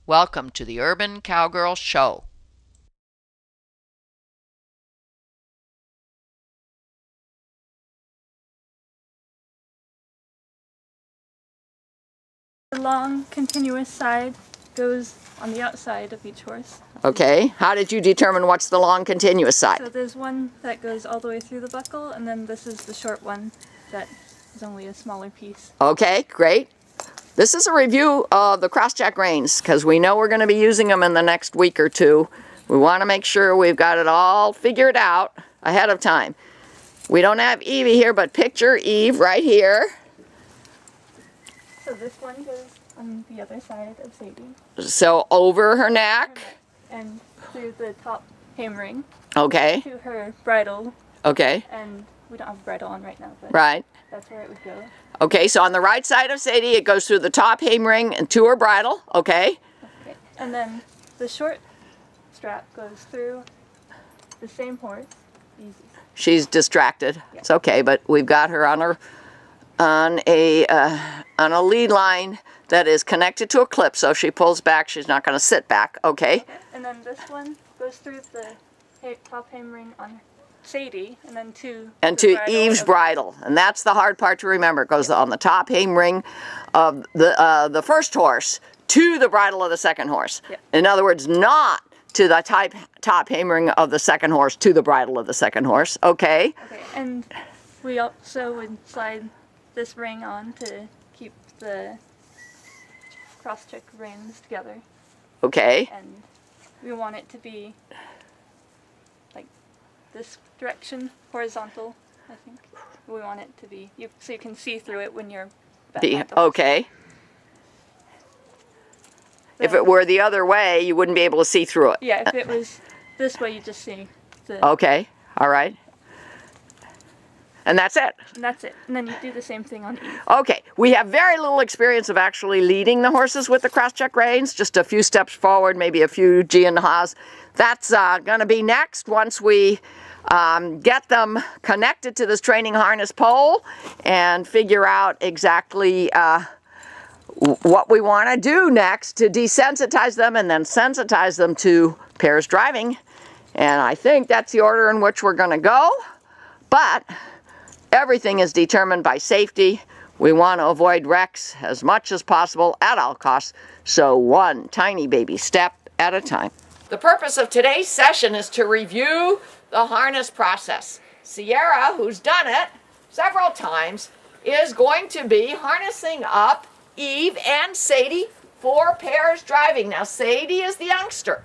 Welcome to the Urban Cowgirl Show. The long, continuous side goes on the outside of each horse. Okay, how did you determine what's the long continuous side? So there's one that goes all the way through the buckle, and then this is the short one that is only a smaller piece. Okay, great. This is a review of the cross-check reins because we know we're going to be using them in the next week or two. We want to make sure we've got it all figured out ahead of time. We don't have Evie here, but picture Eve right here. So this one goes on the other side of Sadie. So over her neck. And through the top hem ring. Okay. To her bridle. Okay. And we don't have a bridle on right now, but right. That's where it would go. Okay, so on the right side of Sadie, it goes through the top hem ring and to her bridle. Okay. Okay. And then the short strap goes through the same horse. Easy. She's distracted. Yeah. It's okay, but we've got her on her on a lead line that is connected to a clip, so if she pulls back, she's not going to sit back. Okay. And then this one goes through the top hem ring on Sadie, and then to Eve's bridle, and that's the hard part to remember. It goes on the top hem ring of the first horse to the bridle of the second horse. Yep. In other words, not to the top hem ring of the second horse to the bridle of the second horse. Okay. Okay, and we also would slide this ring on to keep the cross-check reins together. Okay. And we want it to be like this direction, horizontal, I think. We want it to be, so you can see through it when you're back at the horse. Okay. If it were the other way, you wouldn't be able to see through it. Yeah, if it was this way, you just see the... Okay, all right. And that's it? And that's it. And then you do the same thing on Eve. Okay, we have very little experience of actually leading the horses with the cross-check reins, just a few steps forward, maybe a few G and Ha's. That's going to be next once we get them connected to this training harness pole and figure out exactly what we want to do next to desensitize them and then sensitize them to pairs driving. And I think that's the order in which we're going to go. But everything is determined by safety. We want to avoid wrecks as much as possible at all costs, so one tiny baby step at a time. The purpose of today's session is to review the harness process. Sierra, who's done it several times, is going to be harnessing up Eve and Sadie for pairs driving. Now, Sadie is the youngster.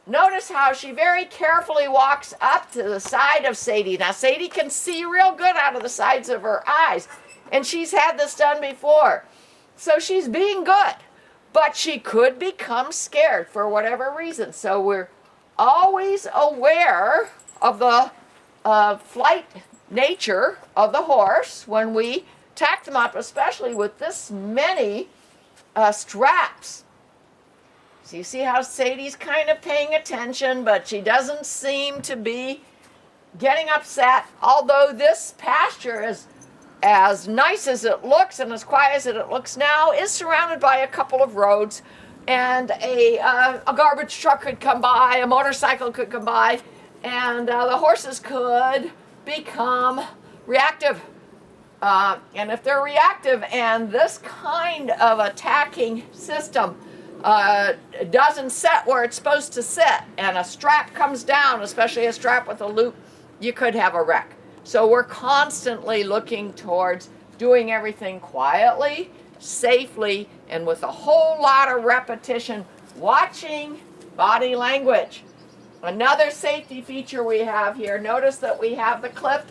Notice how she very carefully walks up to the side of Sadie. Now, Sadie can see real good out of the sides of her eyes, and she's had this done before. So she's being good, but she could become scared for whatever reason. So we're always aware of the flight nature of the horse when we tack them up, especially with this many straps. So you see how Sadie's kind of paying attention, but she doesn't seem to be getting upset, although this pasture is as nice as it looks and as quiet as it looks now, is surrounded by a couple of roads, and a garbage truck could come by, a motorcycle could come by, and the horses could become reactive. And if they're reactive and this kind of attacking system doesn't set where it's supposed to sit, and a strap comes down, especially a strap with a loop, you could have a wreck. So we're constantly looking towards doing everything quietly, safely, and with a whole lot of repetition, watching body language. Another safety feature we have here, notice that we have the clip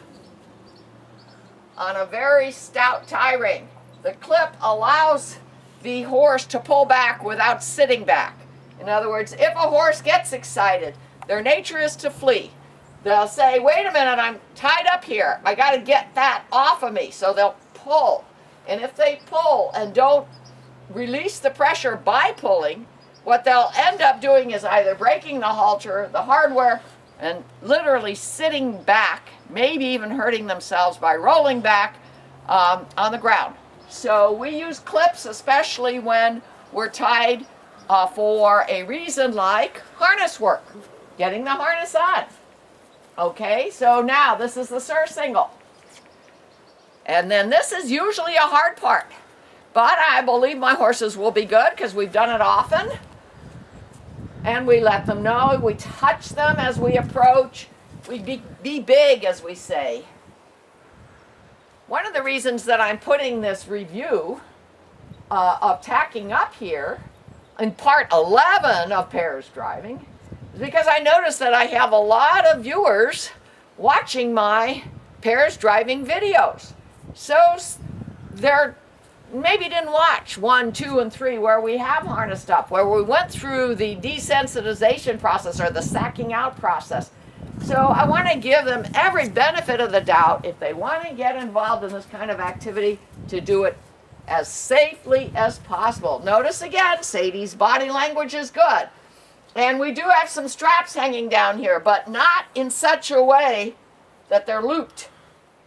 on a very stout tie ring. The clip allows the horse to pull back without sitting back. In other words, if a horse gets excited, their nature is to flee. They'll say, wait a minute, I'm tied up here. I got to get that off of me. So they'll pull. And if they pull and don't release the pressure by pulling, what they'll end up doing is either breaking the halter, the hardware, and literally sitting back, maybe even hurting themselves by rolling back on the ground. So we use clips, especially when we're tied for a reason like harness work, getting the harness on. Okay, so now this is the surcingle. And then this is usually a hard part. But I believe my horses will be good because we've done it often. And we let them know. We touch them as we approach. We be big, as we say. One of the reasons that I'm putting this review of tacking up here in part 11 of pairs driving is because I noticed that I have a lot of viewers watching my pairs driving videos. So they're maybe didn't watch 1, 2, and 3 where we have harnessed up, where we went through the desensitization process or the sacking out process. So I want to give them every benefit of the doubt if they want to get involved in this kind of activity to do it as safely as possible. Notice again, Sadie's body language is good. And we do have some straps hanging down here, but not in such a way that they're looped.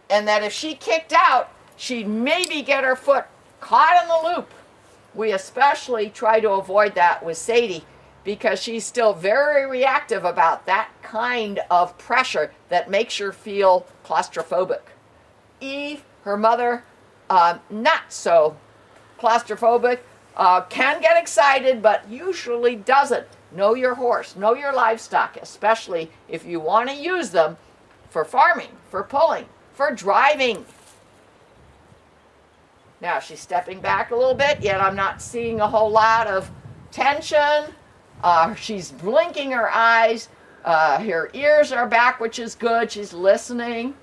And that if she kicked out, she'd maybe get her foot caught in the loop. We especially try to avoid that with Sadie because she's still very reactive about that kind of pressure that makes her feel claustrophobic. Eve, her mother, not so claustrophobic, can get excited but usually doesn't. Know your horse, know your livestock, especially if you want to use them for farming, for pulling, for driving. Now she's stepping back a little bit, yet I'm not seeing a whole lot of tension. She's blinking her eyes. Her ears are back, which is good. She's listening.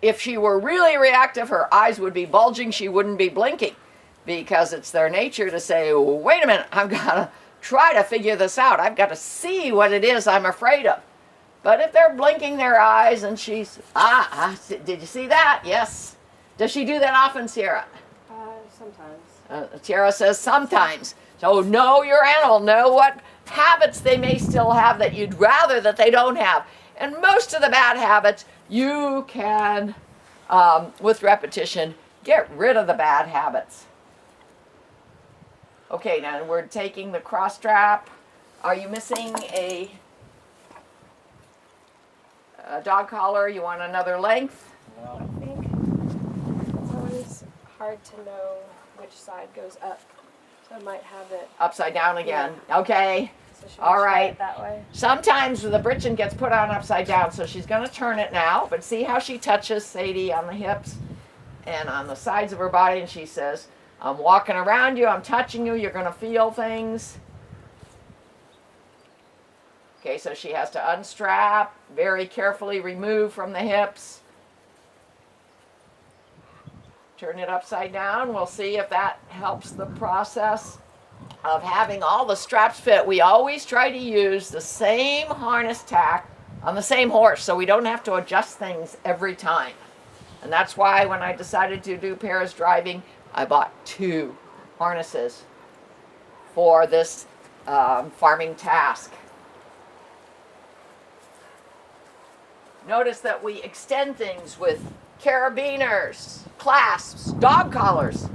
If she were really reactive, her eyes would be bulging. She wouldn't be blinking because it's their nature to say, wait a minute, I've got to try to figure this out. I've got to see what it is I'm afraid of. But if they're blinking their eyes and she's, did you see that? Yes. Does she do that often, Sierra? Sometimes. Sierra says sometimes. So know your animal. Know what habits they may still have that you'd rather that they don't have. And most of the bad habits, you can, with repetition, get rid of the bad habits. Okay, now we're taking the cross strap. Are you missing a dog collar? You want another length? I think it's always hard to know which side goes up. So I might have it Upside down again. Yeah. Okay. So should we All try right. it that way? Sometimes the britchin gets put on upside down, so she's going to turn it now. But see how she touches Sadie on the hips and on the sides of her body, and she says, I'm walking around you, I'm touching you, you're going to feel things. Okay, so she has to unstrap, very carefully remove from the hips. Turn it upside down. We'll see if that helps the process of having all the straps fit. We always try to use the same harness tack on the same horse so we don't have to adjust things every time. And that's why when I decided to do pairs driving, I bought 2 harnesses for this farming task. Notice that we extend things with carabiners, clasps, dog collars,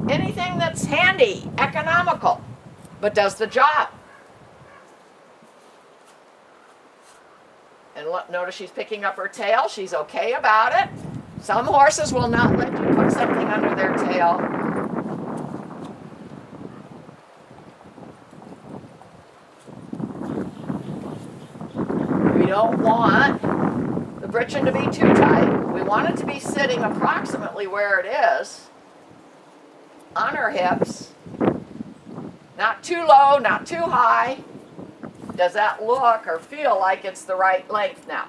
anything that's handy, economical, but does the job. And look, notice she's picking up her tail. She's okay about it. Some horses will not let you put something under their tail. We don't want the britchin to be too tight. We want it to be sitting approximately where it is on her hips. Not too low, not too high. Does that look or feel like it's the right length now?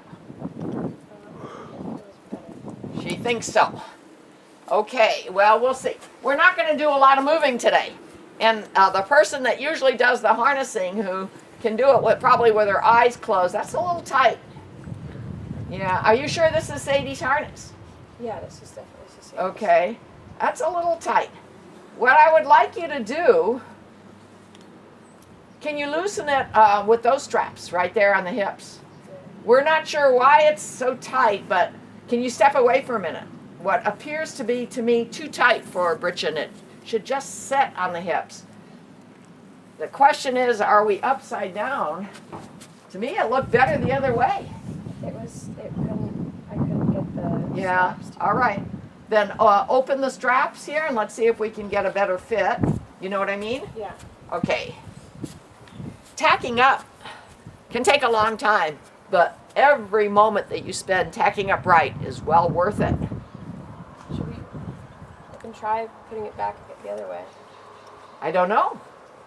She thinks so. Okay, well, we'll see. We're not going to do a lot of moving today. And the person that usually does the harnessing, who can do it probably with her eyes closed, that's a little tight. Yeah, are you sure this is Sadie's harness? Yeah, this is definitely Sadie's. Okay, that's a little tight. What I would like you to do, can you loosen it with those straps right there on the hips? We're not sure why it's so tight, but can you step away for a minute? What appears to be, to me, too tight for a britchin, it should just set on the hips. The question is, are we upside down? To me, it looked better the other way. I couldn't get the Yeah, straps to all right. Then open the straps here and let's see if we can get a better fit. You know what I mean? Yeah. Okay. Tacking up can take a long time, but every moment that you spend tacking up right is well worth it. I can try putting it back the other way. I don't know.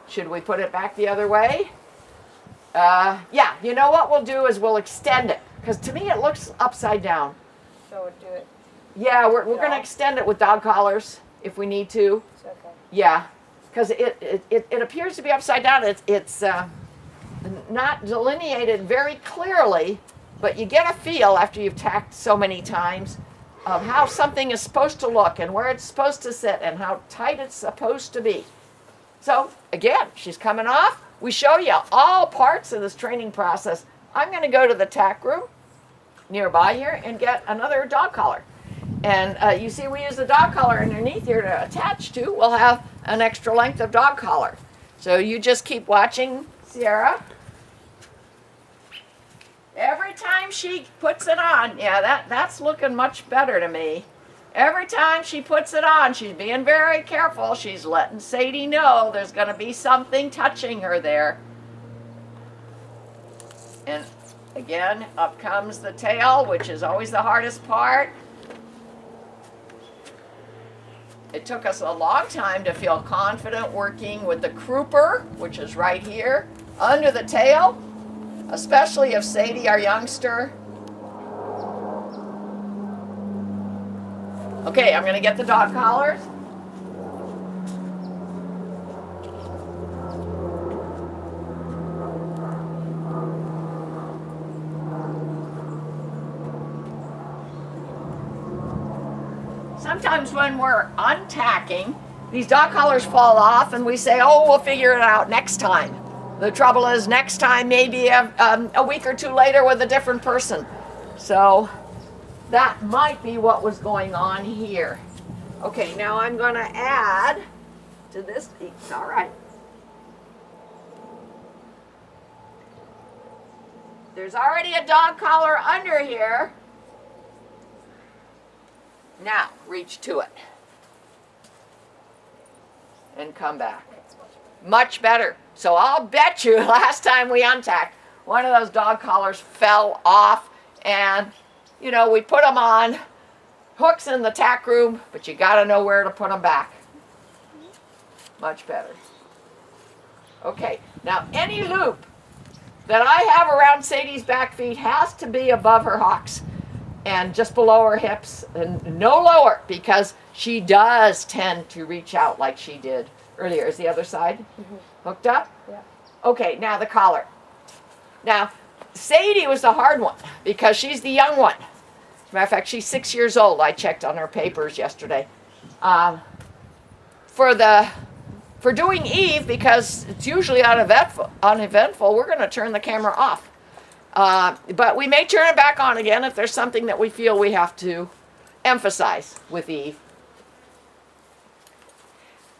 Should we put it back the other way? Yeah, you know what we'll do is we'll extend it. Because to me it looks upside down. So we'll do it. Yeah, we're going to extend it with dog collars if we need to. It's okay. Yeah, because it appears to be upside down. It's not delineated very clearly, but you get a feel after you've tacked so many times of how something is supposed to look and where it's supposed to sit and how tight it's supposed to be. So again, she's coming off. We show you all parts of this training process. I'm going to go to the tack room nearby here and get another dog collar. And you see we use the dog collar underneath here to attach to. We'll have an extra length of dog collar. So you just keep watching Sierra. Every time she puts it on, yeah, that's looking much better to me. Every time she puts it on, she's being very careful. She's letting Sadie know there's going to be something touching her there. And again, up comes the tail, which is always the hardest part. It took us a long time to feel confident working with the crooper, which is right here, under the tail, especially if Sadie, our youngster. Okay, I'm going to get the dog collars. Sometimes when we're untacking, these dog collars fall off and we say, oh, we'll figure it out next time. The trouble is next time maybe a week or two later with a different person. So that might be what was going on here. Okay, now I'm going to add to this piece. All right. There's already a dog collar under here. Now, reach to it. And come back. Much better. So I'll bet you last time we untacked, one of those dog collars fell off and, you know, we put them on hooks in the tack room, but you got to know where to put them back. Much better. Okay, now any loop that I have around Sadie's back feet has to be above her hocks and just below her hips and no lower, because she does tend to reach out like she did earlier. Is the other side hooked up? Yeah. Okay, now the collar. Now, Sadie was the hard one because she's the young one. As a matter of fact, she's 6 years old. I checked on her papers yesterday. For doing Eve, because it's usually uneventful, we're going to turn the camera off. But we may turn it back on again if there's something that we feel we have to emphasize with Eve.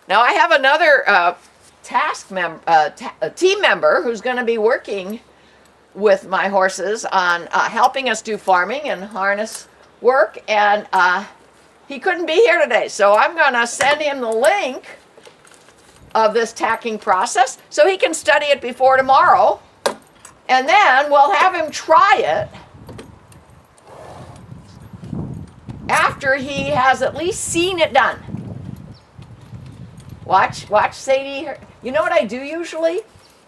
Now I have another team member who's going to be working with my horses on helping us do farming and harness work, and he couldn't be here today, so I'm going to send him the link of this tacking process so he can study it before tomorrow. And then we'll have him try it after he has at least seen it done. Watch Sadie. You know what I do usually?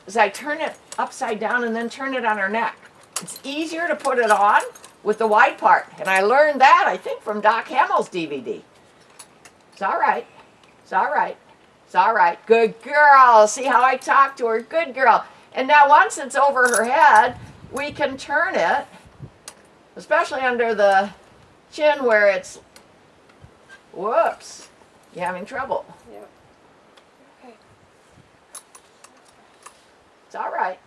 Is I turn it upside down and then turn it on her neck. It's easier to put it on with the wide part. And I learned that, I think, from Doc Hamill's DVD. It's all right. It's all right. It's all right. Good girl. See how I talk to her? Good girl. And now once it's over her head, we can turn it, especially under the chin where it's, whoops, you're having trouble. Yep. Okay. It's all right.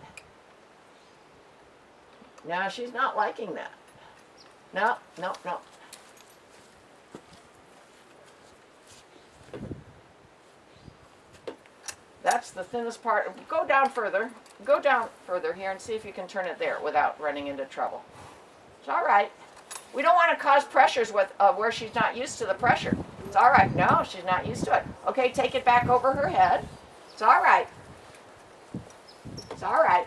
No, she's not liking that. No, no, no. That's the thinnest part. Go down further. Go down further here and see if you can turn it there without running into trouble. It's all right. We don't want to cause pressures with where she's not used to the pressure. It's all right. No, she's not used to it. Okay, take it back over her head. It's all right. It's all right.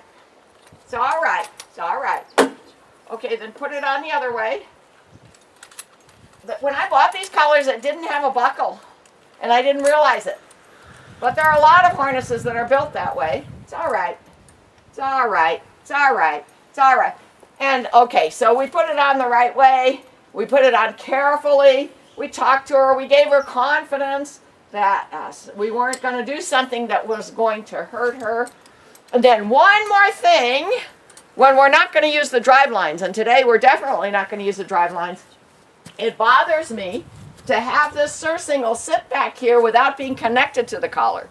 It's all right. It's all right. Okay, then put it on the other way. When I bought these collars, it didn't have a buckle, and I didn't realize it. But there are a lot of harnesses that are built that way. It's all right. It's all right. It's all right. It's all right. And okay, so we put it on the right way. We put it on carefully. We talked to her. We gave her confidence that we weren't going to do something that was going to hurt her. And then one more thing, when we're not going to use the drive lines, and today we're definitely not going to use the drive lines, it bothers me to have this surcingle sit back here without being connected to the collar.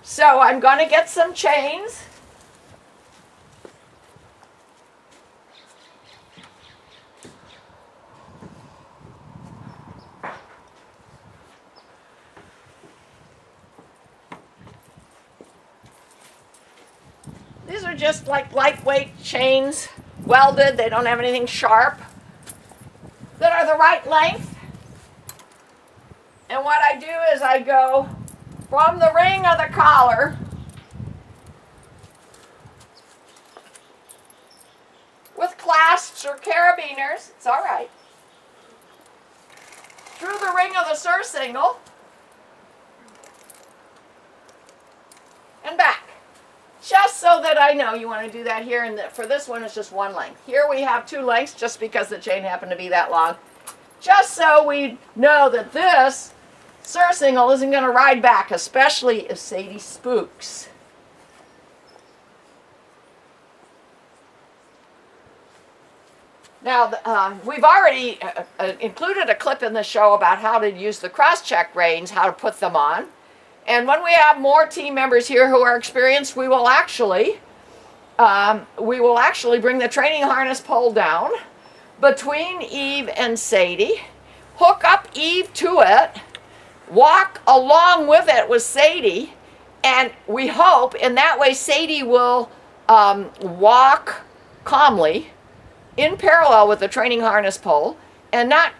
So I'm going to get some chains. These are just like lightweight chains, welded. They don't have anything sharp, that are the right length. And what I do is I go from the ring of the collar with clasps or carabiners, it's all right, through the ring of the surcingle and back. Just so that I know you want to do that here, and for this one it's just one length. Here we have two lengths just because the chain happened to be that long. Just so we know that this surcingle isn't going to ride back, especially if Sadie spooks. Now, we've already included a clip in the show about how to use the cross-check reins, how to put them on. And when we have more team members here who are experienced, we will actually bring the training harness pole down between Eve and Sadie, hook up Eve to it, walk along with it with Sadie, and we hope in that way Sadie will walk calmly in parallel with the training harness pole and not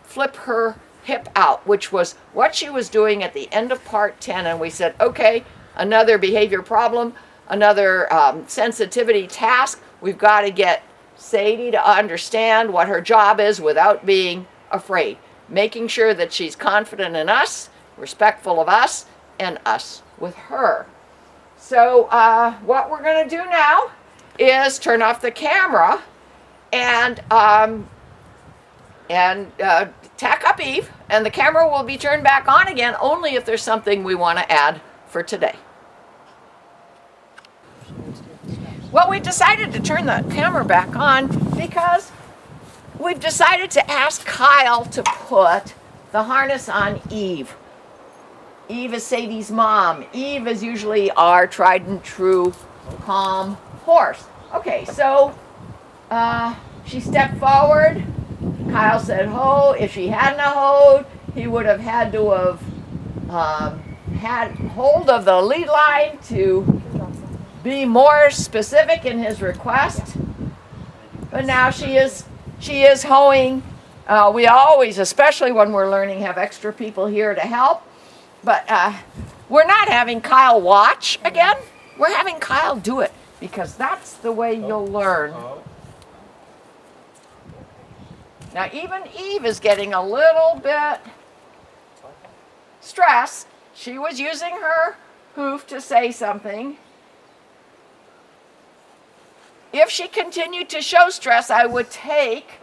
flip her hip out, which was what she was doing at the end of part 10. And we said, okay, another behavior problem, another sensitivity task. We've got to get Sadie to understand what her job is without being afraid, making sure that she's confident in us, respectful of us, and us with her. So what we're going to do now is turn off the camera and tack up Eve, and the camera will be turned back on again only if there's something we want to add for today. Well, we decided to turn the camera back on because we've decided to ask Kyle to put the harness on Eve. Eve is Sadie's mom. Eve is usually our tried and true calm horse. Okay, so she stepped forward. Kyle said ho. If she hadn't hoed, he would have had to have had hold of the lead line to be more specific in his request. But now she is hoeing. We always, especially when we're learning, have extra people here to help. But we're not having Kyle watch again. We're having Kyle do it because that's the way you'll learn. Now even Eve is getting a little bit stressed. She was using her hoof to say something. If she continued to show stress, I would take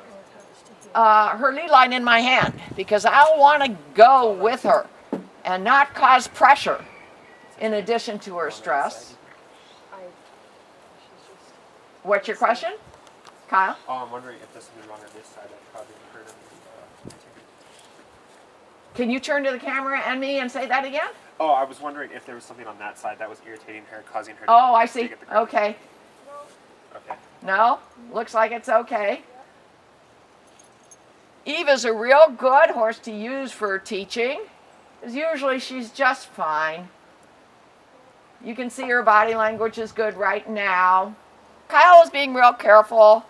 her lead line in my hand because I'll want to go with her and not cause pressure in addition to her stress. What's your question, Kyle? Oh, I'm wondering if there's something wrong on this side. I probably heard him. Can you turn to the camera and me and say that again? Oh, I was wondering if there was something on that side that was irritating her, causing her to Oh, I see. dig at the ground. Okay. Okay. No? Looks like it's okay. Eve is a real good horse to use for teaching, because usually she's just fine. You can see her body language is good right now. Kyle is being real careful.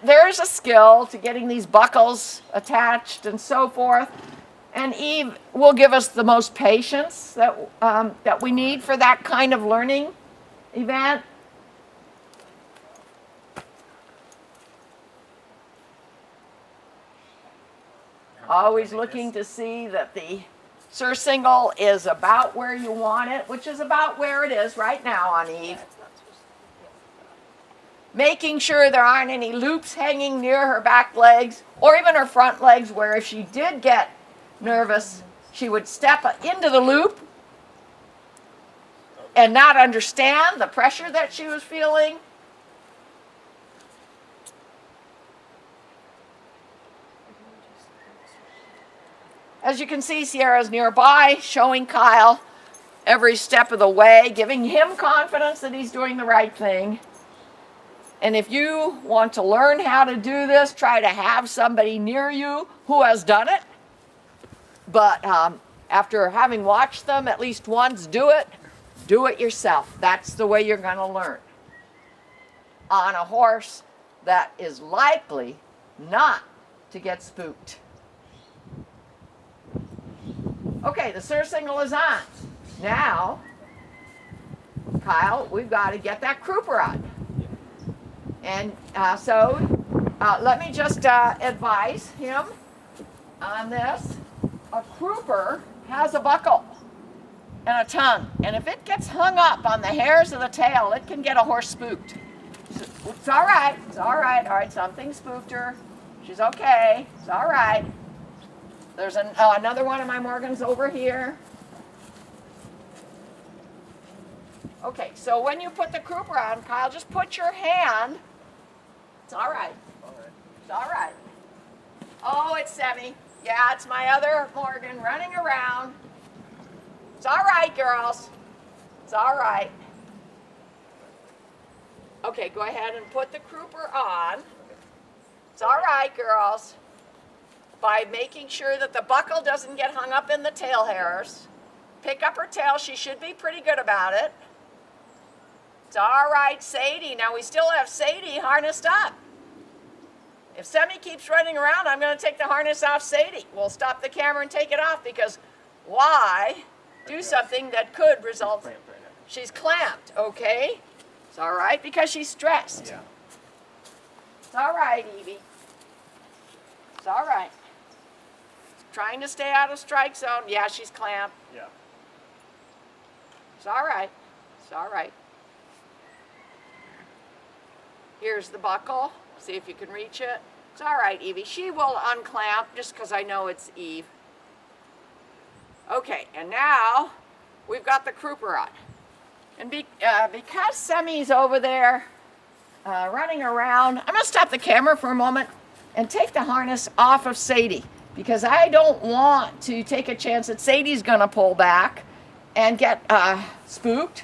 There's a skill to getting these buckles attached and so forth. And Eve will give us the most patience that we need for that kind of learning event. Always looking to see that the surcingle is about where you want it, which is about where it is right now on Eve. Making sure there aren't any loops hanging near her back legs or even her front legs, where if she did get nervous, she would step into the loop and not understand the pressure that she was feeling. As you can see, Sierra's nearby, showing Kyle every step of the way, giving him confidence that he's doing the right thing. And if you want to learn how to do this, try to have somebody near you who has done it. But after having watched them at least once do it yourself. That's the way you're going to learn. On a horse that is likely not to get spooked. Okay, the surcingle is on. Now, Kyle, we've got to get that crupper on. And so let me just advise him on this. A crupper has a buckle and a tongue. And if it gets hung up on the hairs of the tail, it can get a horse spooked. It's all right. It's all right. All right, something spooked her. She's okay. It's all right. There's another one of my Morgans over here. Okay, so when you put the crupper on, Kyle, just put your hand. It's all right. It's all right. Oh, it's Semi. Yeah, it's my other Morgan running around. It's all right, girls. It's all right. Okay, go ahead and put the crupper on. It's all right, girls. By making sure that the buckle doesn't get hung up in the tail hairs. Pick up her tail. She should be pretty good about it. It's all right, Sadie. Now we still have Sadie harnessed up. If Semi keeps running around, I'm going to take the harness off Sadie. We'll stop the camera and take it off, because why do something that could result? She's clamped, okay? It's all right because she's stressed. Yeah. It's all right, Evie. It's all right. Trying to stay out of strike zone. Yeah, she's clamped. Yeah. It's all right. It's all right. Here's the buckle. See if you can reach it. It's all right, Evie. She will unclamp just because I know it's Eve. Okay, and now we've got the crupper on. And because Semi's over there running around, I'm going to stop the camera for a moment and take the harness off of Sadie, because I don't want to take a chance that Sadie's going to pull back and get spooked.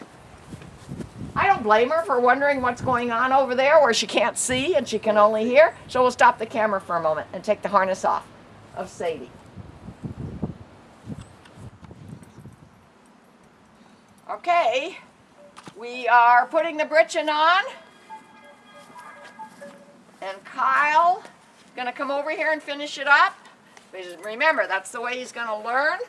I don't blame her for wondering what's going on over there where she can't see and she can only hear. So we'll stop the camera for a moment and take the harness off of Sadie. Okay, we are putting the britchin on. And Kyle is going to come over here and finish it up. Remember, that's the way he's going to learn.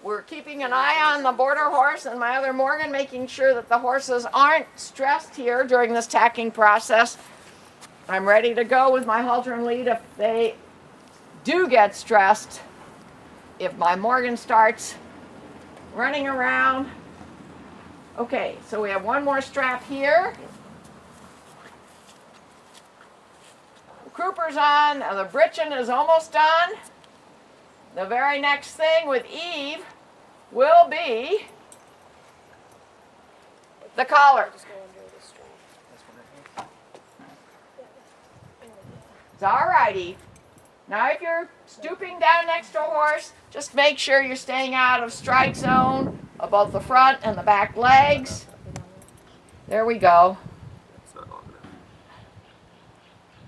We're keeping an eye on the border horse and my other Morgan, making sure that the horses aren't stressed here during this tacking process. I'm ready to go with my halter and lead if they do get stressed. If my Morgan starts running around. Okay, so we have one more strap here. The crupper's on, the britchin is almost done. The very next thing with Eve will be the collar. It's all right, Eve. Now if you're stooping down next to a horse, just make sure you're staying out of strike zone of both the front and the back legs. There we go.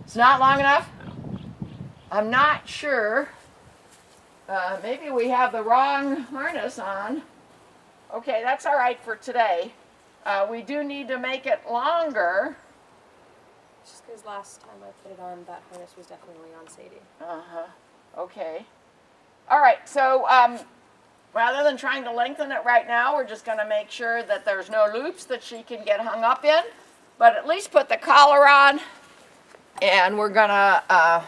It's not long enough? I'm not sure. Maybe we have the wrong harness on. Okay, that's all right for today. we do need to make it longer. Just because last time I put it on, that harness was definitely on Sadie. Okay. All right, so rather than trying to lengthen it right now, we're just going to make sure that there's no loops that she can get hung up in, but at least put the collar on, and we're going to,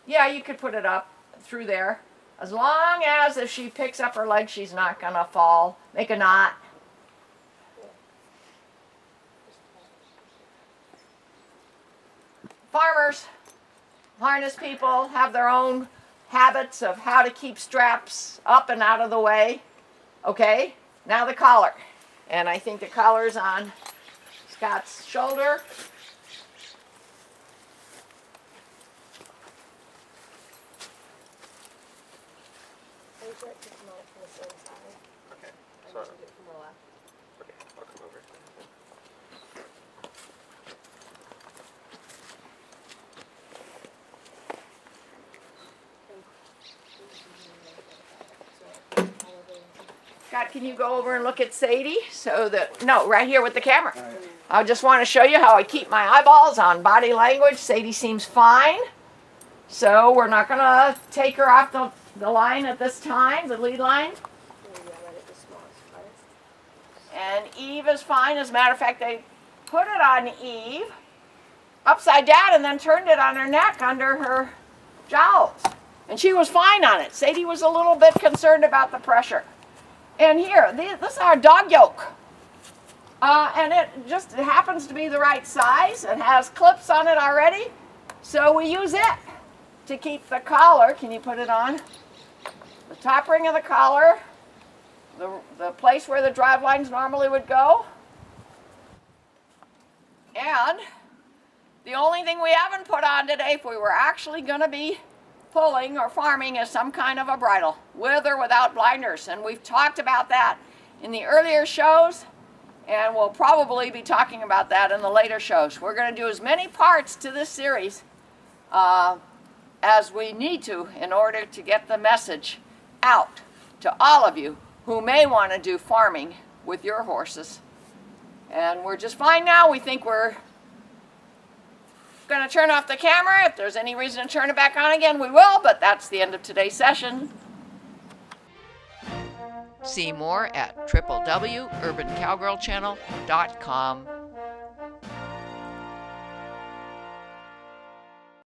yeah, you could put it up through there. As long as if she picks up her leg, she's not going to fall. Make a knot. Farmers, harness people have their own habits of how to keep straps up and out of the way. Okay, now the collar. And I think the collar's on Scott's shoulder. Are you sure it can come out from the same side? Okay. I So, usually do it from the left. okay, I'll come over. Scott, can you go over and look at Sadie? So that, no, right here with the camera. I just want to show you how I keep my eyeballs on body language. Sadie seems fine. So we're not going to take her off the line at this time, the lead line. And Eve is fine. As a matter of fact, they put it on Eve upside down and then turned it on her neck under her jowls. And she was fine on it. Sadie was a little bit concerned about the pressure. And here, this is our dog yoke. And it just happens to be the right size. It has clips on it already. So we use it to keep the collar. Can you put it on? The top ring of the collar. The place where the drive lines normally would go. And the only thing we haven't put on today, if we were actually going to be pulling or farming, is some kind of a bridle, with or without blinders. And we've talked about that in the earlier shows, and we'll probably be talking about that in the later shows. We're going to do as many parts to this series as we need to in order to get the message out to all of you who may want to do farming with your horses. And we're just fine now. We think we're going to turn off the camera. If there's any reason to turn it back on again, we will, but that's the end of today's session. See more at www.urbancowgirlchannel.com.